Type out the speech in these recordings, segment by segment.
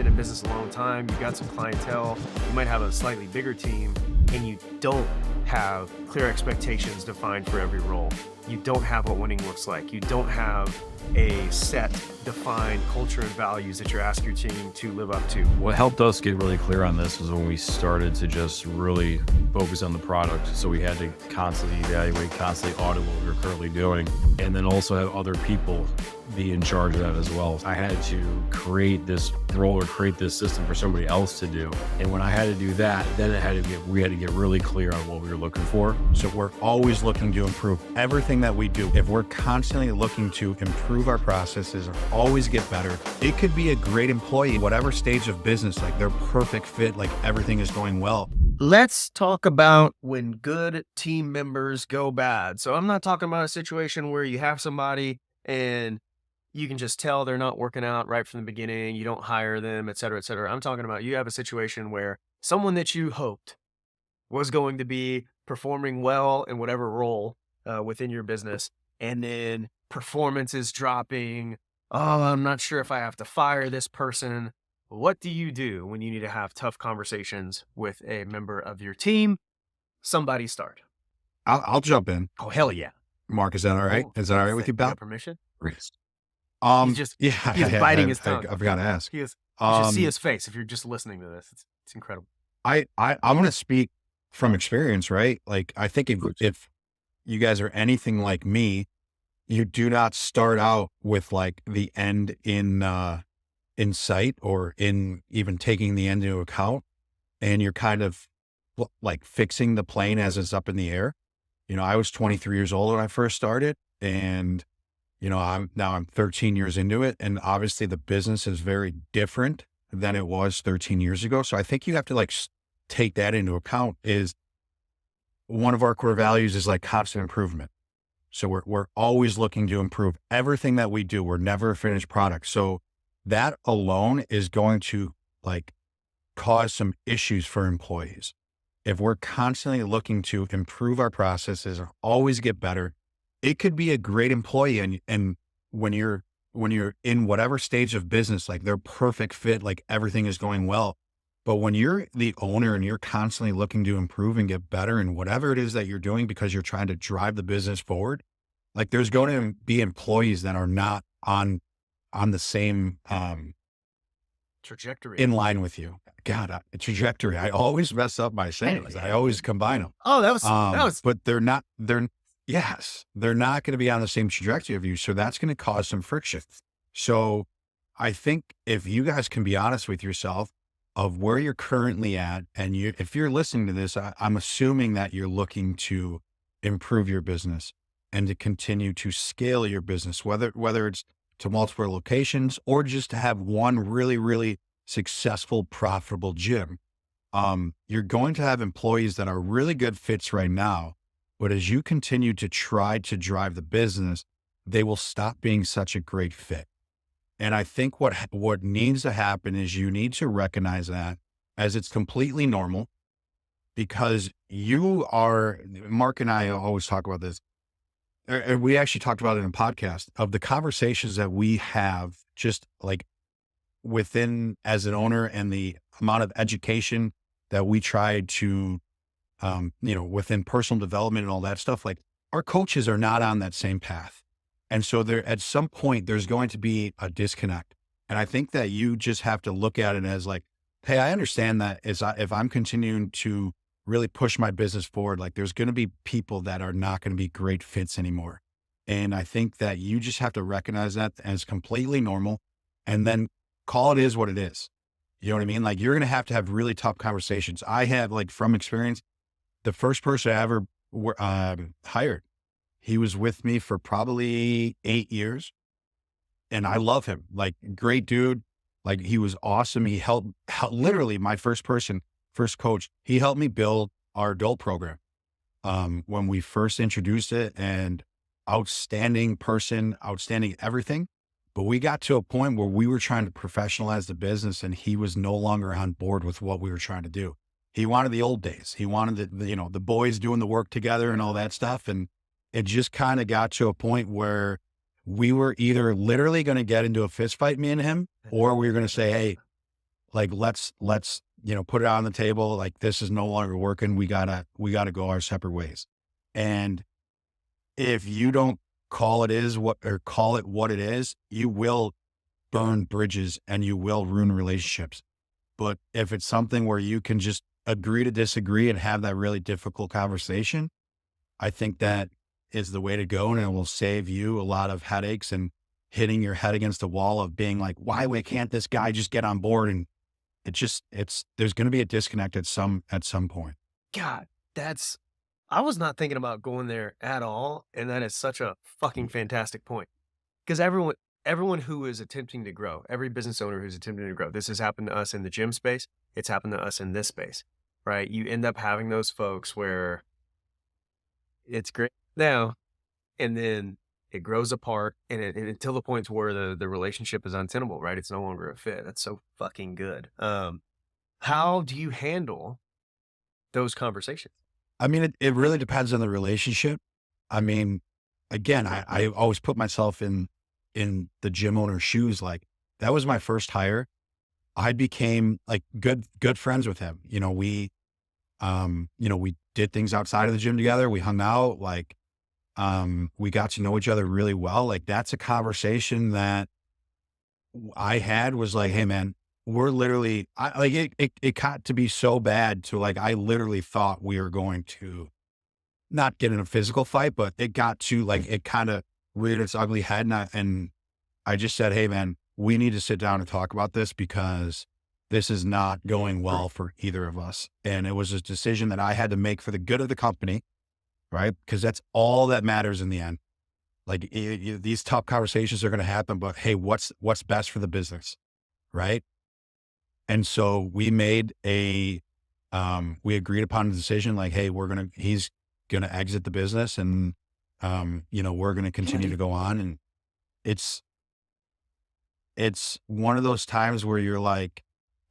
been in business a long time, you got some clientele, you might have a slightly bigger team, and you don't have clear expectations defined for every role. You don't have what winning looks like. You don't have a set, defined culture and values that you're asking your team to live up to. What helped us get really clear on this was when we started to just really focus on the product. So we had to constantly evaluate, constantly audit what we were currently doing, and then also have other people be in charge of that as well. I had to create this role or create this system for somebody else to do. And when I had to do that, then we had to get really clear on what we were looking for. So we're always looking to improve everything that we do. If we're constantly looking to improve our processes or always get better, it could be a great employee, whatever stage of business, like they're perfect fit, like everything is going well. Let's talk about when good team members go bad. So I'm not talking about a situation where you have somebody and you can just tell they're not working out right from the beginning. You don't hire them, et cetera, et cetera. I'm talking about you have a situation where someone that you hoped was going to be performing well in whatever role within your business, and then performance is dropping. Oh, I'm not sure if I have to fire this person. What do you do when you need to have tough conversations with a member of your team? Somebody start. I'll jump in. Oh, hell yeah. Mark, is that all right? Is that all right with you, You Bal? got permission? He's just yeah, he's biting his tongue. I forgot to ask. You should see his face if you're just listening to this. It's incredible. I'm going to speak from experience, right? Like, I think if you guys are anything like me, you do not start out with like the end in sight or in even taking the end into account. And you're kind of like fixing the plane as it's up in the air. You know, I was 23 years old when I first started, and I'm 13 years into it. And obviously the business is very different than it was 13 years ago. So I think you have to like take that into account. Is one of our core values is like constant improvement. So we're always looking to improve everything that we do. We're never a finished product. So that alone is going to like cause some issues for employees. If we're constantly looking to improve our processes or always get better, it could be a great employee. And when you're in whatever stage of business, like they're perfect fit, like everything is going well. But when you're the owner and you're constantly looking to improve and get better in whatever it is that you're doing because you're trying to drive the business forward, like there's going to be employees that are not on the same Trajectory in line with you. God, trajectory. I always mess up my sayings. I always combine them. Oh, that was. But they're not going to be on the same trajectory of you. So that's going to cause some friction. So I think if you guys can be honest with yourself of where you're currently at, and if you're listening to this, I'm assuming that you're looking to improve your business and to continue to scale your business, whether it's to multiple locations or just to have one really, really successful, profitable gym. You're going to have employees that are really good fits right now, but as you continue to try to drive the business, they will stop being such a great fit. And I think what needs to happen is you need to recognize that as it's completely normal, because Mark and I always talk about this. And we actually talked about it in a podcast of the conversations that we have just like within as an owner and the amount of education that we try to, within personal development and all that stuff, like our coaches are not on that same path. And so at some point there's going to be a disconnect. And I think that you just have to look at it as like, hey, I understand that if I'm continuing to really push my business forward, like there's going to be people that are not going to be great fits anymore. And I think that you just have to recognize that as completely normal and then call it is what it is. You know what I mean? Like you're going to have really tough conversations. I have like from experience, the first person I ever hired, he was with me for probably 8 years and I love him. Like great dude. Like he was awesome. He helped literally my first coach, he helped me build our adult program when we first introduced it, and outstanding person, outstanding everything. But we got to a point where we were trying to professionalize the business and he was no longer on board with what we were trying to do. He wanted the old days. He wanted the boys doing the work together and all that stuff. And it just kind of got to a point where we were either literally going to get into a fist fight, me and him, or we were going to say, hey, Like, let's, put it on the table. Like, this is no longer working. We gotta go our separate ways. And if you don't call it what it is, you will burn bridges and you will ruin relationships. But if it's something where you can just agree to disagree and have that really difficult conversation, I think that is the way to go. And it will save you a lot of headaches and hitting your head against the wall of being like, can't this guy just get on board? And there's going to be a disconnect at some point. God, I was not thinking about going there at all, and that is such a fucking fantastic point. Because everyone who is attempting to grow, every business owner who's attempting to grow, this has happened to us in the gym space, it's happened to us in this space, right? You end up having those folks where it's great now, and then it grows apart, and until the point where the relationship is untenable, right? It's no longer a fit. That's so fucking good. How do you handle those conversations? I mean, it really depends on the relationship. I mean, again, I always put myself in the gym owner's shoes. Like, that was my first hire. I became like good friends with him. We did things outside of the gym together. We hung out, like, we got to know each other really well. Like, that's a conversation that I had was like, hey man, we're literally, it got to be so bad to like, I literally thought we were going to not get in a physical fight, but it got to like, it kind of reared its ugly head. And I just said, hey man, we need to sit down and talk about this because this is not going well for either of us. And it was a decision that I had to make for the good of the company, right? Because that's all that matters in the end. Like, these tough conversations are going to happen, but hey, what's best for the business, right? And so we agreed upon a decision like, hey, he's going to exit the business, and, we're going to continue to go on. And it's one of those times where you're like,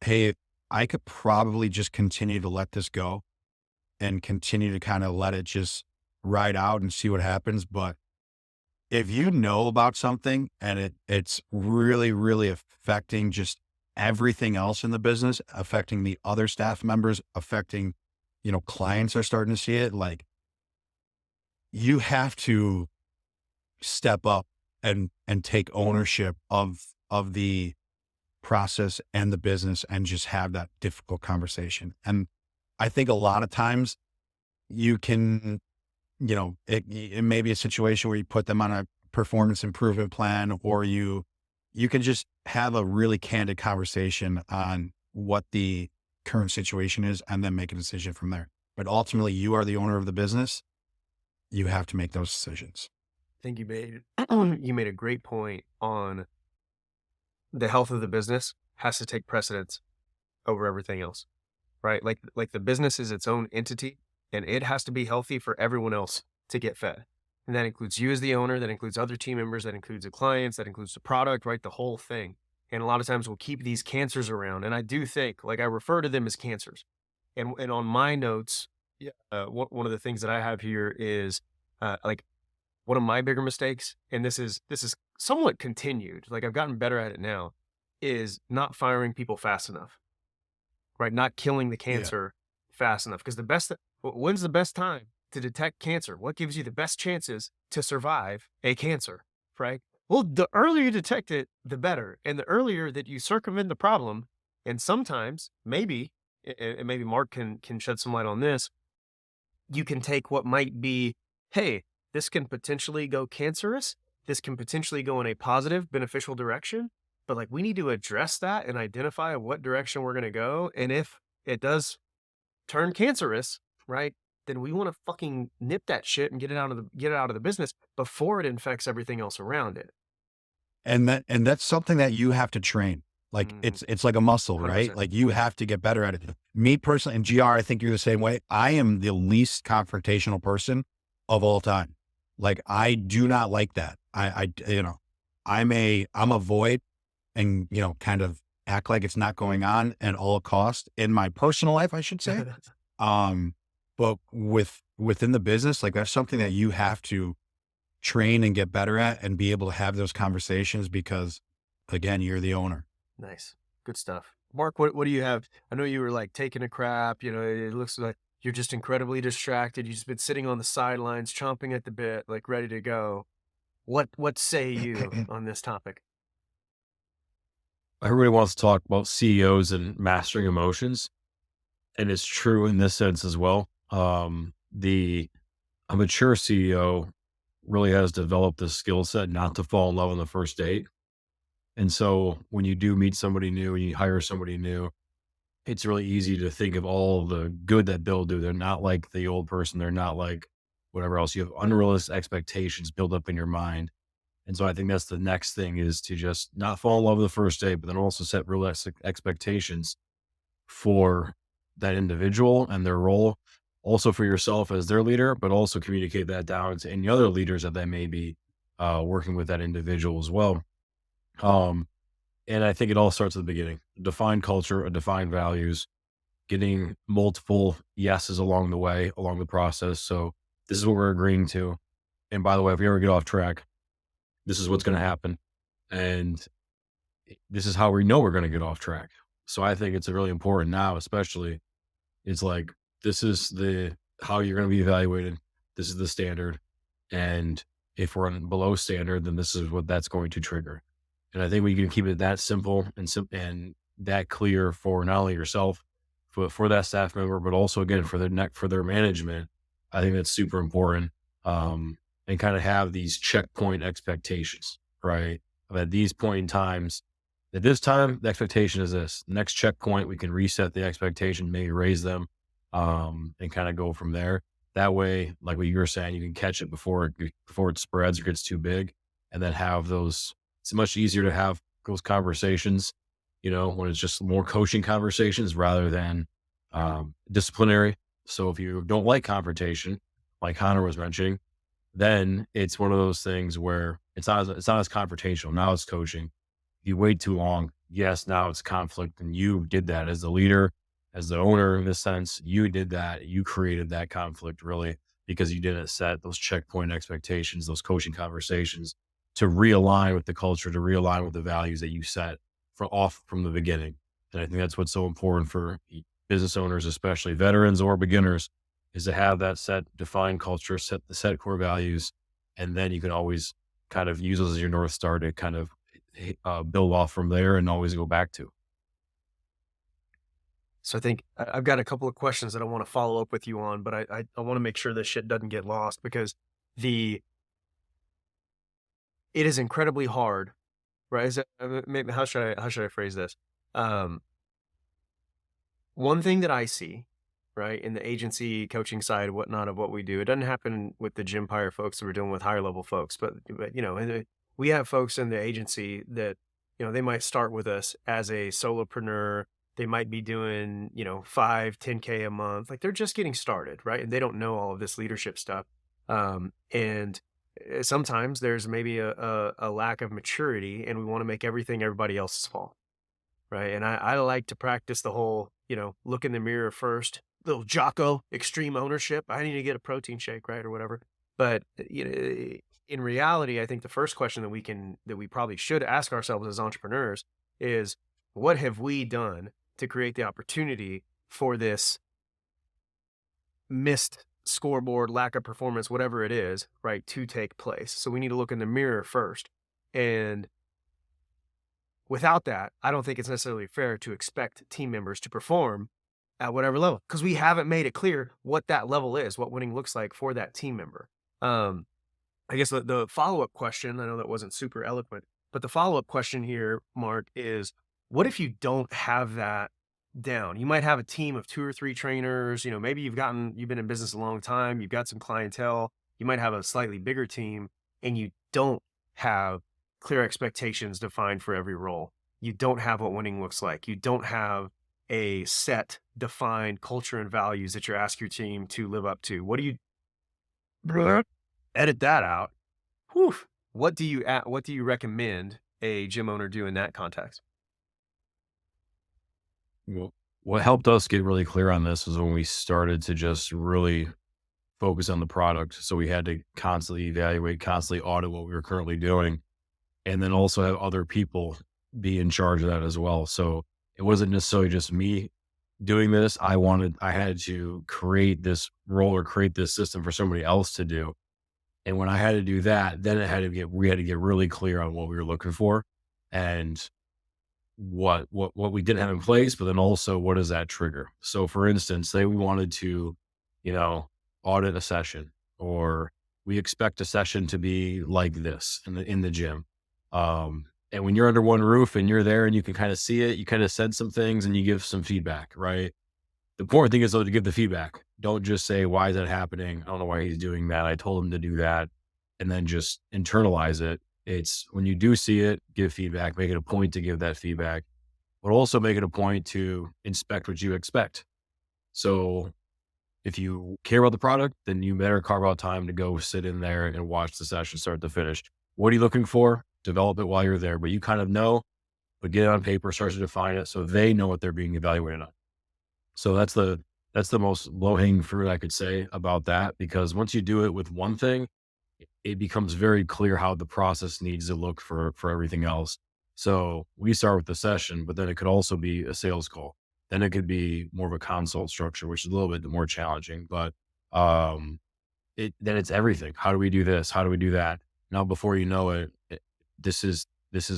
hey, I could probably just continue to let this go and continue to kind of let it just ride out and see what happens. But if you know about something and it's really, really affecting just everything else in the business, affecting the other staff members, affecting, clients are starting to see it, like, you have to step up and take ownership of the process and the business and just have that difficult conversation. And I think a lot of times you can, it may be a situation where you put them on a performance improvement plan, or you can just have a really candid conversation on what the current situation is and then make a decision from there. But ultimately, you are the owner of the business. You have to make those decisions. I think you made a great point on the health of the business has to take precedence over everything else, right? Like the business is its own entity, and it has to be healthy for everyone else to get fed. And that includes you as the owner, that includes other team members, that includes the clients, that includes the product, right? The whole thing. And a lot of times we'll keep these cancers around. And I do think, like, I refer to them as cancers. And on my notes, yeah, one of the things that I have here is like one of my bigger mistakes, and this is somewhat continued, like I've gotten better at it now, is not firing people fast enough, right? Not killing the Yeah. cancer fast enough. Because when's the best time to detect cancer? What gives you the best chances to survive a cancer, right? Well, the earlier you detect it, the better. And the earlier that you circumvent the problem, and sometimes maybe, and maybe Mark can shed some light on this, you can take what might be, hey, this can potentially go cancerous. This can potentially go in a positive, beneficial direction. But like, we need to address that and identify what direction we're going to go. And if it does turn cancerous, right, then we want to fucking nip that shit and get it out of the business before it infects everything else around it. And that's something that you have to train. Like, Mhm. it's like a muscle, right? 100%. Like, you have to get better at it. Me personally, and GR, I think you're the same way. I am the least confrontational person of all time. Like, I do not like that. I'm a void, and, kind of act like it's not going on at all cost in my personal life, I should say. Um, but within the business, like, that's something that you have to train and get better at and be able to have those conversations because, again, you're the owner. Nice. Good stuff. Mark, what do you have? I know you were like taking a crap, it looks like you're just incredibly distracted. You've just been sitting on the sidelines, chomping at the bit, like ready to go. What say you on this topic? Everybody wants to talk about CEOs and mastering emotions, and it's true in this sense as well. The A mature CEO really has developed the skill set not to fall in love on the first date. And so when you do meet somebody new and you hire somebody new, it's really easy to think of all the good that they'll do. They're not like the old person. They're not like whatever else. You have unrealistic expectations built up in your mind. And so I think that's the next thing is to just not fall in love with the first date, but then also set realistic expectations for that individual and their role. Also for yourself as their leader, but also communicate that down to any other leaders that they may be working with that individual as well. Um, and I think it all starts at the beginning. Define culture, define values, getting multiple yeses along the way, along the process. So this is what we're agreeing to. And by the way, if we ever get off track, this is what's going to happen. And this is how we know we're going to get off track. So I think it's really important now, especially it's like this is the how you're going to be evaluated. This is the standard. And if we're on below standard, then this is what that's going to trigger. And I think we can keep it that simple and and that clear for not only yourself, for that staff member, but also again for their neck for their management. I think that's super important. And kind of have these checkpoint expectations, right? At these point in times, at this time, the expectation is this. Next checkpoint, we can reset the expectation, maybe raise them, and kind of go from there. That way, like what you were saying, you can catch it before it spreads or gets too big, and then have those. It's much easier to have those conversations, when it's just more coaching conversations rather than disciplinary. So if you don't like confrontation, like Connor was mentioning, then it's one of those things where it's not as confrontational. Now it's coaching. You wait too long. Yes, now it's conflict, and you did that as the leader, as the owner in this sense. You did that. You created that conflict really because you didn't set those checkpoint expectations, those coaching conversations to realign with the culture, to realign with the values that you set off from the beginning. And I think that's what's so important for business owners, especially veterans or beginners, is to have that set defined culture, set core values, and then you can always kind of use those as your North Star to kind of build off from there and always go back to. So I think I've got a couple of questions that I want to follow up with you on, but I want to make sure this shit doesn't get lost because the it is incredibly hard, right? Maybe how should I phrase this? Um, One thing that I see, right, in the agency coaching side, whatnot of what we do, it doesn't happen with the Gympire folks that we're dealing with higher level folks, but we have folks in the agency that they might start with us as a solopreneur. They might be doing 5, 10K a month, like they're just getting started, right, and they don't know all of this leadership stuff. And sometimes there's maybe a lack of maturity, and we want to make everything everybody else's fault. Right, and I like to practice the whole, look in the mirror first, little Jocko extreme ownership. I need to get a protein shake, right, or whatever. But, in reality, I think the first question that we probably should ask ourselves as entrepreneurs is, what have we done to create the opportunity for this missed scoreboard, lack of performance, whatever it is, right, to take place? So we need to look in the mirror first. And without that, I don't think it's necessarily fair to expect team members to perform at whatever level because we haven't made it clear what that level is, what winning looks like for that team member. I guess the follow-up question, I know that wasn't super eloquent, but the follow-up question here, Mark, is what if you don't have that down? You might have a team of 2 or 3 trainers, maybe you've been in business a long time, you've got some clientele, you might have a slightly bigger team, and you don't have clear expectations defined for every role. You don't have what winning looks like. You don't have a set defined culture and values that you ask your team to live up to. What do you edit that out? Whew. What do you recommend a gym owner do in that context? Well, what helped us get really clear on this was when we started to just really focus on the product. So we had to constantly evaluate, constantly audit what we were currently doing, and then also have other people be in charge of that as well. So it wasn't necessarily just me doing this. I had to create this role or create this system for somebody else to do. And when I had to do that, then we had to get really clear on what we were looking for and what we didn't have in place, but then also what does that trigger? So for instance, say we wanted to, you know, audit a session, or we expect a session to be like this in the gym. And when you're under one roof and you're there and you can kind of see it, you kind of said some things and you give some feedback, right? The important thing is though to give the feedback. Don't just say, why is that happening? I don't know why he's doing that. I told him to do that. And then just internalize it. It's when you do see it, give feedback, make it a point to give that feedback, but also make it a point to inspect what you expect. So if you care about the product, then you better carve out time to go sit in there and watch the session start to finish. What are you looking for? Develop it while you're there, but you kind of know, but get it on paper, start to define it so they know what they're being evaluated on. So that's the most low hanging fruit I could say about that, because once you do it with one thing, it becomes very clear how the process needs to look for everything else. So we start with the session, but then it could also be a sales call. Then it could be more of a consult structure, which is a little bit more challenging, but then it's everything. How do we do this? How do we do that? Now, before you know it, this is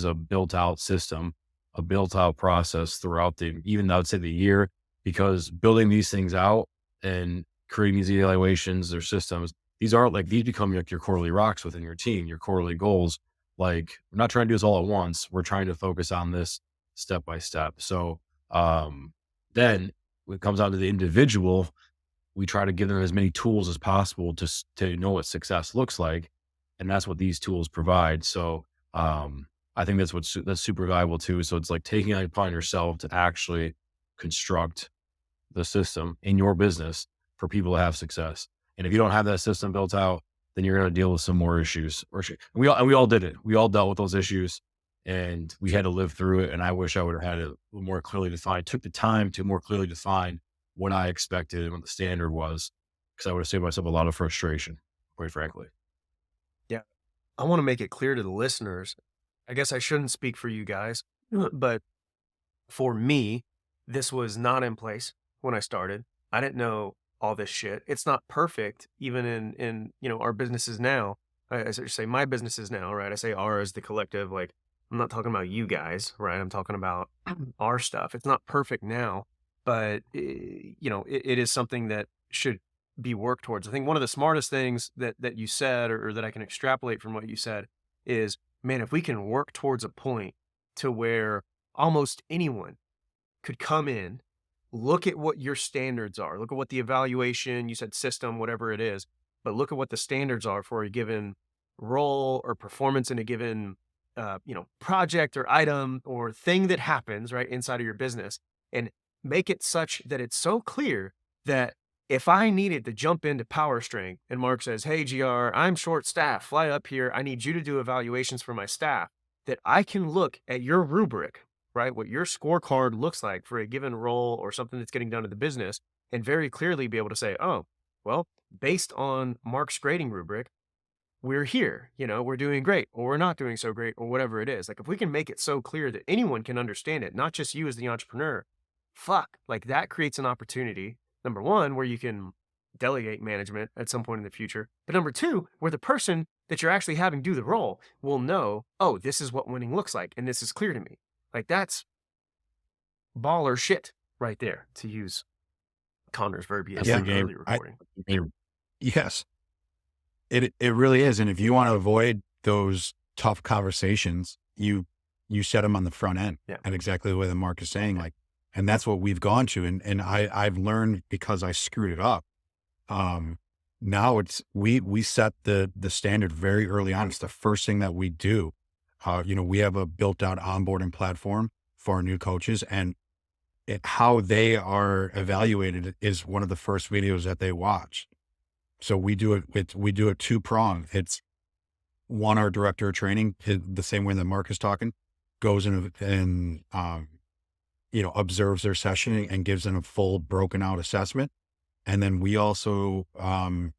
a built out system, a built out process throughout even I would say the year, because building these things out and creating these evaluations or systems, these become like your quarterly rocks within your team, your quarterly goals. Like we're not trying to do this all at once. We're trying to focus on this step by step. So then when it comes down to the individual, we try to give them as many tools as possible to know what success looks like. And that's what these tools provide. So I think that's super valuable too. So it's like taking it upon yourself to actually construct the system in your business for people to have success. And if you don't have that system built out, then you're going to deal with some more issues. And we all did it. We all dealt with those issues and we had to live through it. And I wish I would have had it a little more clearly defined, took the time to more clearly define what I expected and what the standard was, because I would have saved myself a lot of frustration, quite frankly. Yeah. I want to make it clear to the listeners. I guess I shouldn't speak for you guys, but for me, this was not in place when I started. I didn't know all this shit. It's not perfect, even in our businesses now. I should say my businesses now, right? I say ours, the collective. Like I'm not talking about you guys, right? I'm talking about our stuff. It's not perfect now, but it is something that should be worked towards. I think one of the smartest things that you said, or that I can extrapolate from what you said, is, man, if we can work towards a point to where almost anyone could come in, look at what your standards are, look at what the evaluation, you said system, whatever it is, but look at what the standards are for a given role or performance in a given, project or item or thing that happens right inside of your business, and make it such that it's so clear that if I needed to jump into power strength and Mark says, hey, GR, I'm short staffed, fly up here. I need you to do evaluations for my staff, that I can look at your rubric, right? What your scorecard looks like for a given role or something that's getting done in the business, and very clearly be able to say, oh, well, based on Mark's grading rubric, we're here, we're doing great, or we're not doing so great, or whatever it is. Like if we can make it so clear that anyone can understand it, not just you as the entrepreneur, like that creates an opportunity, number one, where you can delegate management at some point in the future. But number two, where the person that you're actually having do the role will know, oh, this is what winning looks like. And this is clear to me. Like that's baller shit right there, to use Connor's verbiage That's from the the game. early recording. Yes, it really is. And if you want to avoid those tough conversations, you set them on the front end. Yeah. And exactly the way that Mark is saying, like, and that's what we've gone to. And I've learned, because I screwed it up. Now we set the standard very early on. It's the first thing that we do. We have a built out onboarding platform for our new coaches, and how they are evaluated is one of the first videos that they watch. So we do it two-pronged. It's one, our director of training, the same way that Mark is talking, goes in and observes their session and gives them a full broken out assessment. And then we also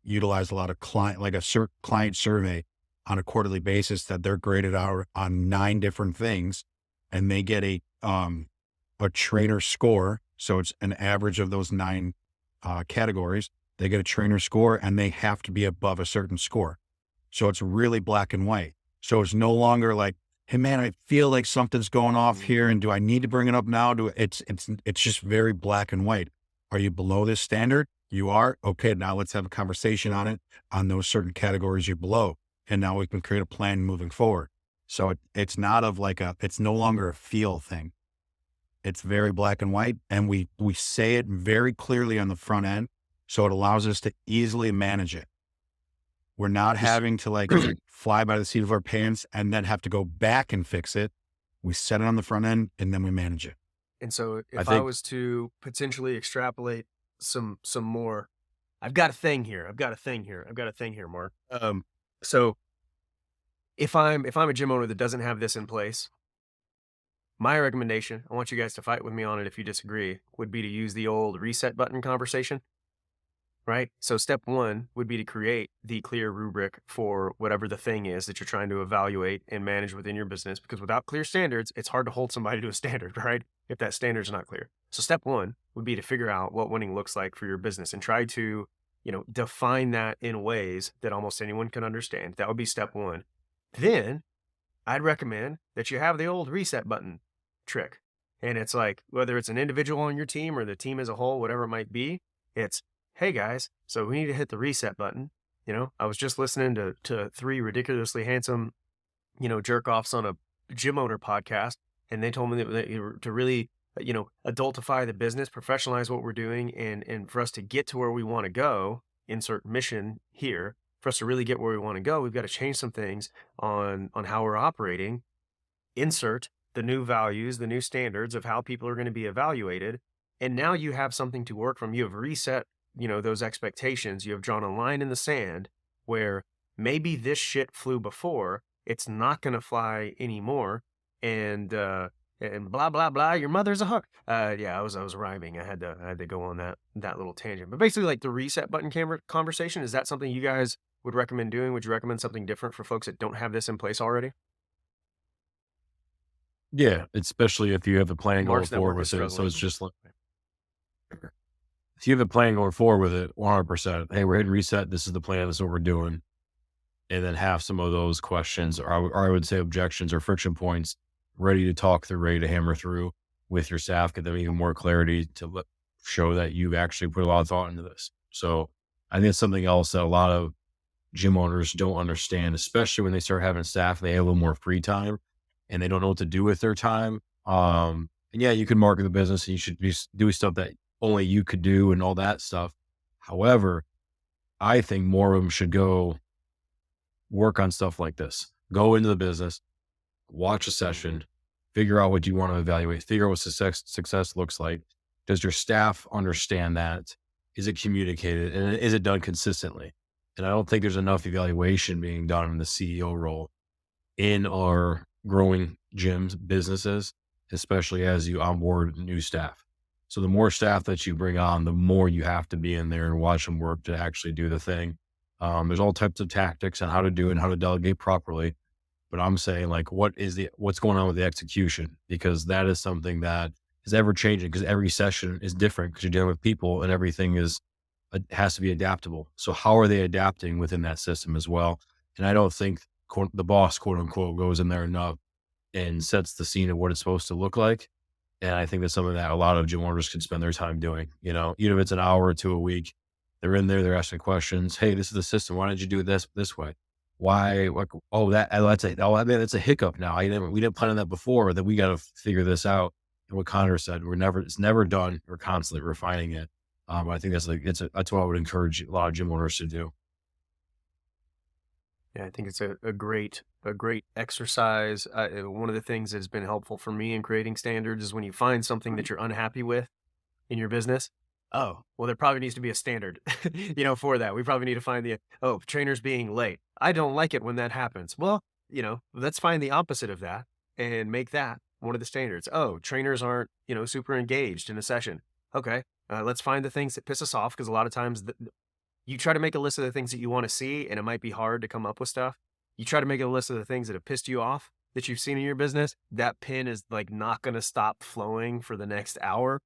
utilize a lot of client survey on a quarterly basis, that they're graded out on 9 different things, and they get a a trainer score. So it's an average of those 9 categories. They get a trainer score and they have to be above a certain score. So it's really black and white. So it's no longer like, hey man, I feel like something's going off here, and do I need to bring it up now? It's just very black and white. Are you below this standard? You are? Okay, now let's have a conversation on it, on those certain categories you're below. And now we can create a plan moving forward. So it's not of like it's no longer a feel thing. It's very black and white. And we say it very clearly on the front end. So it allows us to easily manage it. We're not Just having to like fly by the seat of our pants and then have to go back and fix it. We set it on the front end and then we manage it. and so I if I think was to potentially extrapolate some more, I've got a thing here. I've got a thing here. I've got a thing here, Mark. So if I'm a gym owner that doesn't have this in place, my recommendation, I want you guys to fight with me on it if you disagree, would be to use the old reset button conversation. Right? So step one would be to create the clear rubric for whatever the thing is that you're trying to evaluate and manage within your business, because without clear standards, it's hard to hold somebody to a standard, right? If that standard's not clear. So step one would be to figure out what winning looks like for your business and try to, define that in ways that almost anyone can understand. That would be step one. Then I'd recommend that you have the old reset button trick. And it's like, whether it's an individual on your team or the team as a whole, whatever it might be, it's, hey guys, so we need to hit the reset button. I was just listening to 3 ridiculously handsome, jerk offs on a gym owner podcast, and they told me to really, adultify the business, professionalize what we're doing, and for us to get to where we want to go, insert mission here, for us to really get where we want to go, we've got to change some things on how we're operating, insert the new values, the new standards of how people are going to be evaluated. And now you have something to work from. You have reset, those expectations. You have drawn a line in the sand where maybe this shit flew before. It's not going to fly anymore. And blah, blah, blah. Your mother's a hook. Yeah, I was rhyming. I had to go on that little tangent. But basically, like the reset button conversation, is that something you guys would recommend doing? Would you recommend something different for folks that don't have this in place already? yeah, especially if you have a plan going Mark's forward network is with it. So it's struggling. just like if you have a plan going forward with it, 100%. Hey, we're hitting reset. This is the plan. This is what we're doing. And then have some of those questions, or I would say objections or friction points, ready to talk through, ready to hammer through with your staff, give them even more clarity to show that you've actually put a lot of thought into this. So I think it's something else that a lot of gym owners don't understand, especially when they start having staff, they have a little more free time and they don't know what to do with their time. And yeah, you can market the business and you should be doing stuff that only you could do and all that stuff. However, I think more of them should go work on stuff like this. Go into the business, watch a Mhm. session, figure out what you want to evaluate, figure out what success looks like. Does your staff understand that? Is it communicated and is it done consistently? And I don't think there's enough evaluation being done in the CEO role in our growing gyms, businesses, especially as you onboard new staff. So the more staff that you bring on, the more you have to be in there and watch them work to actually do the thing. There's all types of tactics on how to do it and how to delegate properly. But I'm saying like, what's going on with the execution? Because that is something that is ever changing because every session is different because you're dealing with people and everything has to be adaptable. So how are they adapting within that system as well? And I don't think the boss, quote unquote, goes in there enough and sets the scene of what it's supposed to look like. And I think that's something that a lot of gym owners could spend their time doing. Even if it's an hour or two a week, they're in there, they're asking questions. Hey, this is the system. Why did you do it this way? Why? Like, oh, that's a hiccup. Now we didn't plan on that before. That we got to figure this out. And what Connor said, it's never done. We're constantly refining it. I think that's what I would encourage a lot of gym owners to do. Yeah, I think it's a great exercise. One of the things that has been helpful for me in creating standards is when you find something that you're unhappy with in your business. Oh, well, there probably needs to be a standard, for that. We probably need to find trainers being late. I don't like it when that happens. Well, let's find the opposite of that and make that one of the standards. Oh, trainers aren't, super engaged in a session. Okay. Let's find the things that piss us off, because a lot of times you try to make a list of the things that you want to see, and it might be hard to come up with stuff. You try to make a list of the things that have pissed you off, that you've seen in your business, that pen is like not going to stop flowing for the next hour.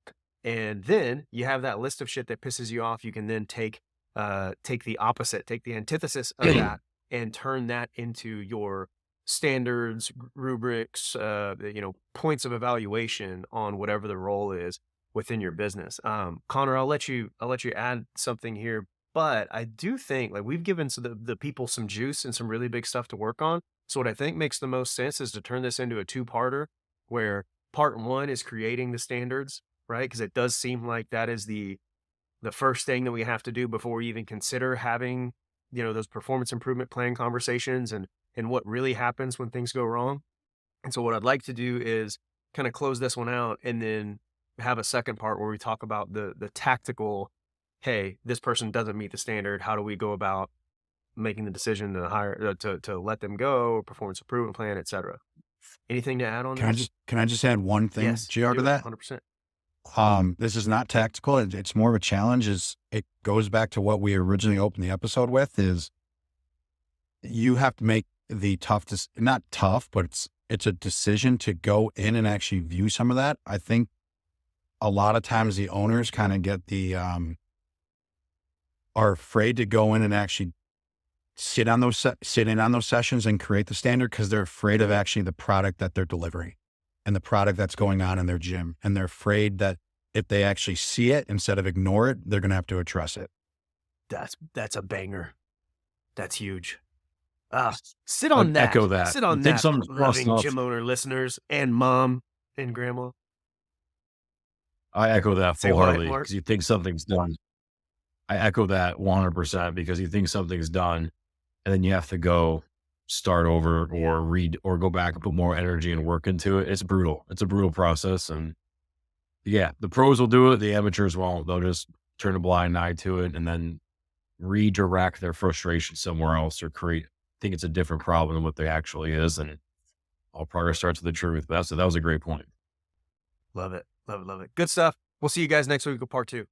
And then you have that list of shit that pisses you off. You can then take the opposite, take the antithesis of that and turn that into your standards, rubrics, points of evaluation on whatever the role is within your business. Connor, I'll let you add something here, but I do think like we've given the people some juice and some really big stuff to work on. So what I think makes the most sense is to turn this into a two-parter where part one is creating the standards, right? Because it does seem like that is the first thing that we have to do before we even consider having, those performance improvement plan conversations and what really happens when things go wrong. And so what I'd like to do is kind of close this one out and then have a second part where we talk about the tactical, hey, this person doesn't meet the standard. How do we go about making the decision to hire to let them go, performance improvement plan, et cetera. Anything to add on that? Can I just add one thing, Yes, GR, to do it, that? 100%. This is not tactical. It's more of a challenge. It goes back to what we originally opened the episode with is you have to make the not tough, but it's a decision to go in and actually view some of that. I think a lot of times the owners kind of get are afraid to go in and actually sit in on those sessions and create the standard because they're afraid of actually the product that they're delivering and the product that's going on in their gym. And they're afraid that if they actually see it instead of ignore it, they're going to have to address it. That's a banger. That's huge. Sit I'd on that. echo that. Sit on You think that, something's crossing loving off. gym owner listeners and mom and grandma. I echo that Say what, full-heartedly Mark? because you think something's done. I echo that 100% because you think something's done and then you have to go start over or read or go back and put more energy and work into it. It's brutal. It's a brutal process. And yeah, the pros will do it. The amateurs won't. They'll just turn a blind eye to it and then redirect their frustration somewhere else or think it's a different problem than what they actually is. And all progress starts with the truth. That was a great point. Love it. Love it. Love it. Good stuff. We'll see you guys next week with part two.